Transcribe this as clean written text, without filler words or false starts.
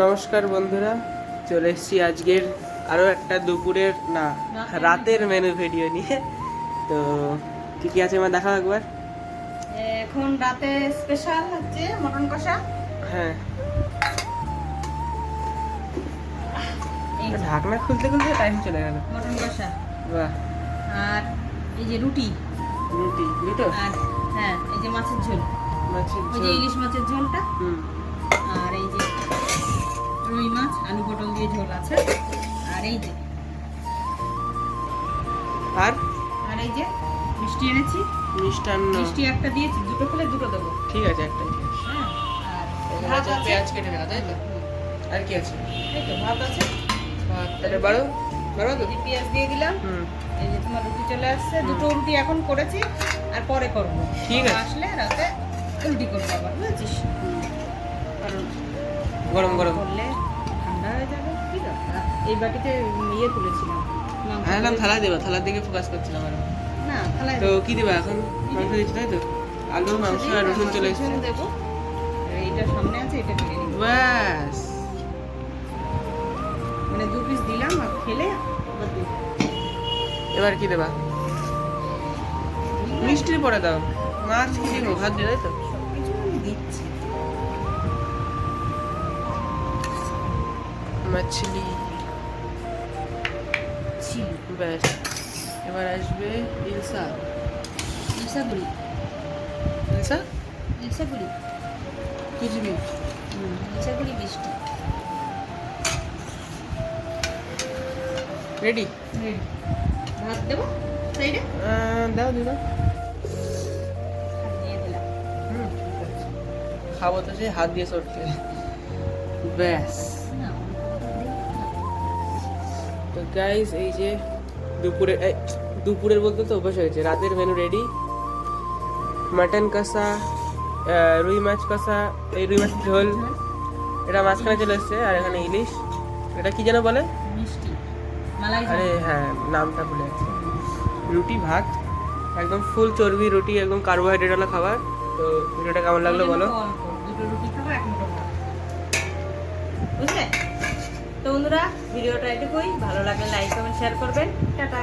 নমস্কার বন্ধুরা, চলে এসেছি আজকের আরও একটা দুপুরের না রাতের মেনু ভিডিও নিয়ে। তো কি কি আছে আমার দেখাও একবার। এখন রাতে স্পেশাল হচ্ছে মটন কষা। হ্যাঁ, এই যে ঢাকনা খুলতে খুলতে টাইম চলে গেল। মটন কষা বাহ, আর এই যে রুটি রুটি দুটো, আর হ্যাঁ এই যে মাছের ঝোল, মাছের ওই যে ঝোল। ইলিশ মাছের ঝোলটা, হুম, আর এই যে রুই মাছ আলু পটল দিয়ে ঝোল আছে, আর এই যে আর আর এই যে মিষ্টি এনেছি, মিষ্টান্ন। মিষ্টি একটা দিয়েছি, দুটো খেলে দুটো দেবো। ঠিক আছে, একটাই। হ্যাঁ, আর এখানে ভাত আছে আছে, পেঁয়াজ কেটে নেওয়া, তাই তো? আর কি আছে? এই তো ভাত আছে, ভাত তাহলে বাড়ো বাড়ো তো। এই যে পেঁয়াজ দিয়ে দিলাম। হুম, এই যে তোমার রুটি চলে আসছে, দুটো রুটি এখন করেছি আর পরে করবো। ঠিক আছে। আসলে রাতে রুটি করবো আবার, বুঝেছিস? কারণ গরম গরম। করলে ঠান্ডা হয়ে যাবে। কি দরকার, এই বাটিতে ইয়ে তুলেছিলাম মাংস হ্যাঁ, তুলেছি। থালা দেবো, থালার দিকে ফোকাস করছিলাম আর। না থালায় তো কি দেবা এখন? মাংস দিচ্ছি তাই তো? আলু, মাংস আর রসুন চলে এসেছে। দেবো। এইটা সামনে আছে, এটা কেটে নিবো। ব্যাস, মানে 2 পিস দিলাম আর খেলে আবার দিব। এবার কি দেবা? মিষ্টির পরে দাও। মাছ কি দিব? ভাত দিয়ে, তাই তো? সবকিছু আমি দিচ্ছি। মাছলি। ছিল ব্যাস, এবার আসবে ইলসা। ইলসাগুড়ি, ইলসা ইলসাগুড়ি, কুচবি। ইলসাগুড়ি মিষ্টি রেডি? রেডি। ভাত দেবো সাইডে, দাও দিদা। দিয়ে দিলাম। ঠিক আছে। খাবো তো সেই হাত দিয়ে সরতে। ব্যাস। না, তো গাইস, এই যে দুপুরের বলতে তো অভ্যাস হয়েছে, রাতের মেনু রেডি। মাটন কষা, রুই মাছ কষা, এই রুই মাছের ঝোল, এটা মাঝখানে চলে এসছে। আর এখানে ইলিশ, এটা কি যেন বলে? মিষ্টি মালাই আরে হ্যাঁ, নামটা ভুলে যাচ্ছি। রুটি, ভাত, একদম ফুল চর্বি রুটি, একদম কার্বোহাইড্রেট ওয়ালা খাবার। তো ভিডিওটা কেমন লাগলো বলো। দুটো রুটি খাবো, এক মুঠো ভাত, বুঝলে? তো বন্ধুরা, ভিডিওটা এটুকুই। ভালো লাগলে লাইক কমেন্ট শেয়ার করবেন। টাটা।